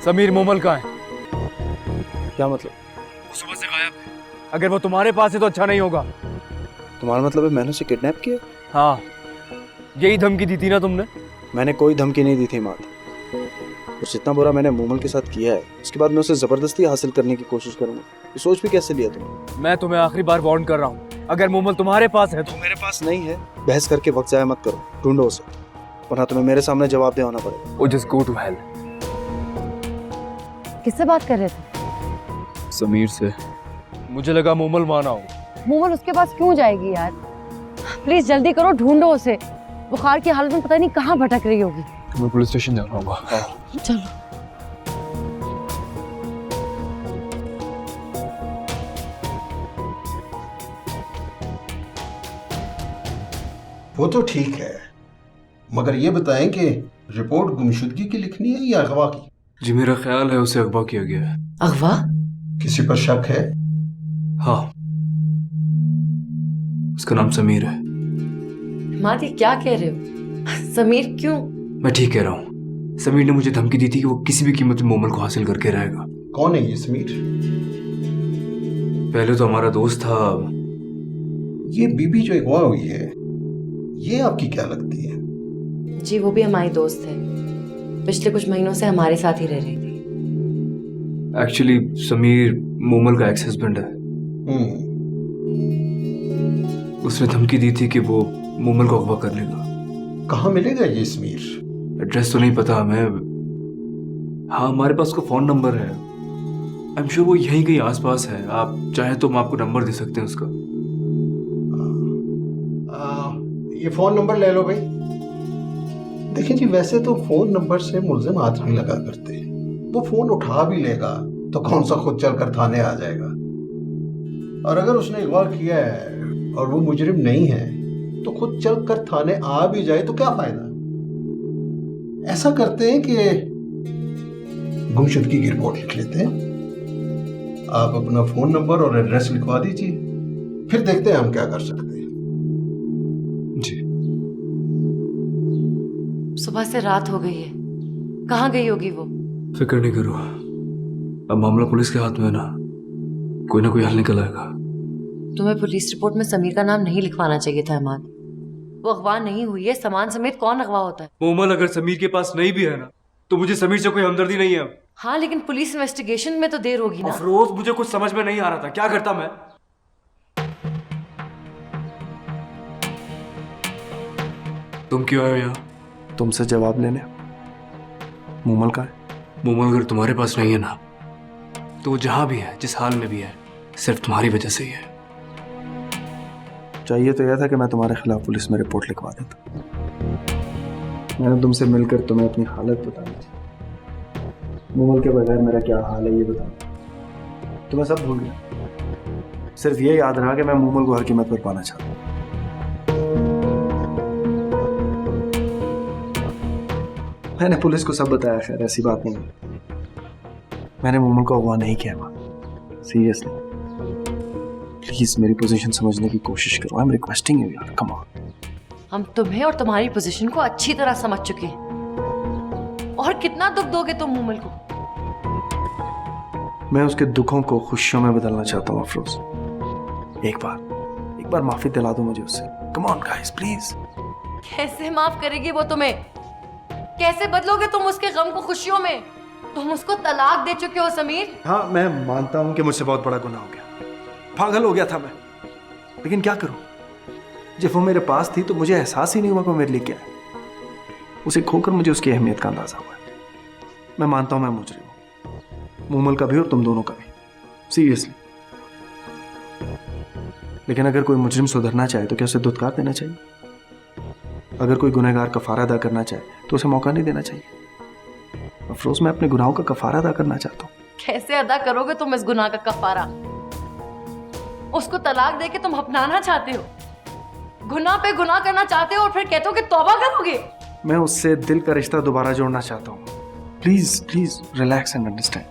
समीर मोमल कहाँ है? क्या मतलब? वो सुबह से गायब है। अगर वो तुम्हारे पास है तो अच्छा नहीं होगा। तुम्हारा मतलब है मैंने उसे किडनैप किया? हाँ, यही धमकी दी थी ना तुमने? मैंने कोई धमकी नहीं दी थी मात। और जितना बुरा मैंने मोमल के साथ किया है उसके बाद मैं उसे जबरदस्ती हासिल करने की कोशिश करूंगा। ये सोच भी कैसे लिया तुमने? मैं तुम्हें आखिरी बार वार्न कर रहा हूँ, अगर मोमल तुम्हारे पास है तो मेरे पास नहीं है। बहस करके वक्त जाया मत करो, ढूंढो उसे, वरना तुम्हें मेरे सामने जवाब देना पड़ेगा। वो जस्ट गो टू हेल। किससे बात कर रहे थे? समीर से। मुझे लगा मोमल माना हो। मोमल उसके पास क्यों जाएगी यार? प्लीज जल्दी करो, ढूंढो उसे। बुखार की हालत में पता नहीं कहाँ भटक रही होगी। तुम्हें पुलिस स्टेशन जाना होगा। चलो। वो तो ठीक है, मगर ये बताएं कि रिपोर्ट गुमशुदगी की लिखनी है या अगवा की? जी मेरा ख्याल है उसे अगवा किया गया है। अगवा? किसी पर शक है? हाँ, उसका नाम समीर है। मादी क्या कह रहे हो? समीर क्यों? मैं ठीक कह रहा हूँ। समीर ने मुझे धमकी दी थी कि वो किसी भी कीमत में मोमल को हासिल करके रहेगा। कौन है ये समीर? पहले तो हमारा दोस्त था। ये बीबी जो अगवा हुई है, ये आपकी क्या लगती है? जी वो भी हमारी दोस्त है, पिछले कुछ महीनों से हमारे साथ ही रह रही थी। एक्चुअली समीर मोमल का एक्स हस्बैंड है। उसने धमकी दी थी कि वो मोमल को अगवा कर लेगा। कहाँ मिलेगा ये समीर? एड्रेस तो नहीं पता हमें। हाँ, हमारे पास उसका फोन नंबर है। आई एम श्योर वो यहीं कहीं आसपास है। आप चाहे तो हम आपको नंबर दे सकते हैं उसका। ये फोन नंबर ले लो भाई। देखिए जी, वैसे तो फोन नंबर से मुल्जिम हाथ नहीं लगा करते। वो फोन उठा भी लेगा तो कौन सा खुद चलकर थाने आ जाएगा। और अगर उसने अगवा किया है और वो मुजरिम नहीं है तो खुद चलकर थाने आ भी जाए तो क्या फायदा। ऐसा करते हैं कि गुमशुदगी की रिपोर्ट लिख लेते हैं। आप अपना फोन नंबर और एड्रेस लिखवा दीजिए, फिर देखते हैं हम क्या कर सकते हैं। जी। सुबह से रात हो गई है, कहाँ गई होगी वो? फिक्र नहीं करो, अब मामला पुलिस के हाथ में है ना, कोई ना कोई हल निकल आएगा। तुम्हें पुलिस रिपोर्ट में समीर का नाम नहीं लिखवाना चाहिए था अहमद। वो अगवा नहीं हुई है, सामान समेत कौन अगवा होता है? मोमल अगर समीर के पास नहीं भी है ना, तो मुझे समीर से कोई हमदर्दी नहीं है अब। हाँ लेकिन पुलिस इन्वेस्टिगेशन में तो देर होगी ना। अफरोज, मुझे कुछ समझ में नहीं आ रहा था, क्या करता मैं। तुम क्यों आए हो यहाँ? तुमसे जवाब लेने। मोमल का है? मोमल अगर तुम्हारे पास नहीं है ना, तो वो जहां भी है, जिस हाल में भी है, सिर्फ तुम्हारी वजह से ही है। चाहिए तो यह था कि मैं तुम्हारे खिलाफ पुलिस में रिपोर्ट लिखवा देता। मैंने तुमसे मिलकर तुम्हें अपनी हालत बतानी थी। मोमल के बगैर मेरा क्या हाल है ये बताओ। तुम्हें सब भूल गया, सिर्फ ये याद रहा कि मैं मोमल को हर कीमत पर पाना चाहता हूँ। मैंने पुलिस को सब बताया, खैर ऐसी बात नहीं है। मैंने मोमल को अगवा नहीं किया। सीरियसली प्लीज मेरी पोजीशन समझने की कोशिश करो। आई एम रिक्वेस्टिंग यू यार, कम ऑन। हम तुम्हें और तुम्हारी पोजीशन को अच्छी तरह समझ चुके हैं। और कितना दुख दोगे तुम मोमल को? मैं उसके दुखों को खुशियों में बदलना चाहता हूँ अफरोज। एक बार माफी दिला दो मुझे उससे। Come on guys please. कैसे माफ करेगी वो तुम्हें? कैसे बदलोगे तुम उसके गम को खुशियों में? तुम उसको तलाक दे चुके हो समीर। हाँ मैं मानता हूँ कि मुझसे बहुत बड़ा गुनाह हो गया, पागल हो गया था मैं, लेकिन क्या करूं, जब वो मेरे पास थी तो मुझे एहसास ही नहीं हुआ कि मेरे लिए क्या है। उसे खोकर मुझे उसकी अहमियत का अंदाजा हुआ। मैं मानता हूं मैं मुजरिम हूं, मोमल का भी और तुम दोनों का भी, सीरियसली। लेकिन अगर कोई मुजरिम सुधरना चाहे तो क्या उसे धुतकार देना चाहिए? अगर कोई गुनहगार कफारा अदा करना चाहे तो उसे मौका नहीं देना चाहिए? अफरोज, मैं अपने गुनाहों का कफारा अदा करना चाहता हूँ। कैसे अदा करोगे तुम इस गुनाह का कफारा? उसको तलाक देके तुम अपनाना चाहते हो, गुनाह पे गुनाह करना चाहते हो और फिर कहते हो कि तौबा करोगे। मैं उससे दिल का रिश्ता दोबारा जोड़ना चाहता हूँ। Please please relax and understand.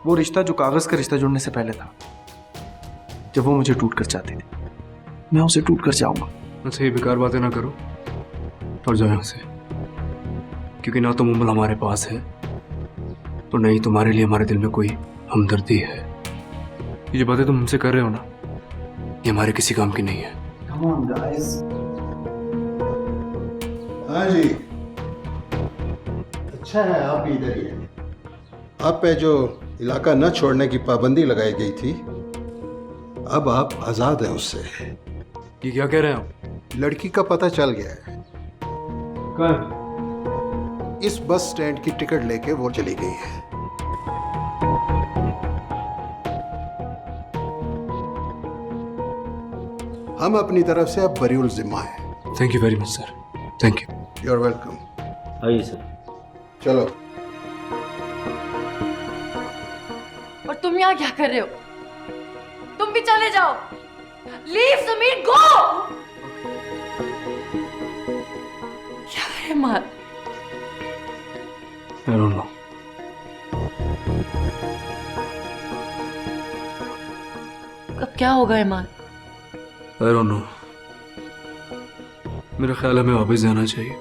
वो रिश्ता जो कागज का रिश्ता जोड़ने से पहले था, जब वो मुझे टूट कर चाहती थी, मैं उसे टूट कर चाहूंगा। मुझसे ये बेकार बातें ना करो और जाओ यहाँ से, क्योंकि ना तो मोमल हमारे पास है, और नहीं तुम्हारे लिए हमारे दिल में कोई हमदर्दी है। ये जो बातें तुम हमसे कर रहे हो ना, ये हमारे किसी काम की नहीं है। Come on, guys. हाँ जी, अच्छा है आप भी इधर ही हैं। आप पे जो इलाका न छोड़ने की पाबंदी लगाई गई थी, अब आप आजाद हैं उससे। ये क्या कह रहे हैं आप? लड़की का पता चल गया है। कहाँ? इस बस स्टैंड की टिकट लेके वो चली गई है। हम अपनी तरफ से अब बरीउल जिम्मा है। Thank you very much sir, thank you. You are welcome. आइए सर। चलो। और तुम यहाँ क्या कर रहे हो? तुम भी चले जाओ। लीव समीर, गो। क्या है मार? I don't know. अब क्या होगा ईमान? I don't know. मेरा ख्याल है हमें वापस जाना चाहिए।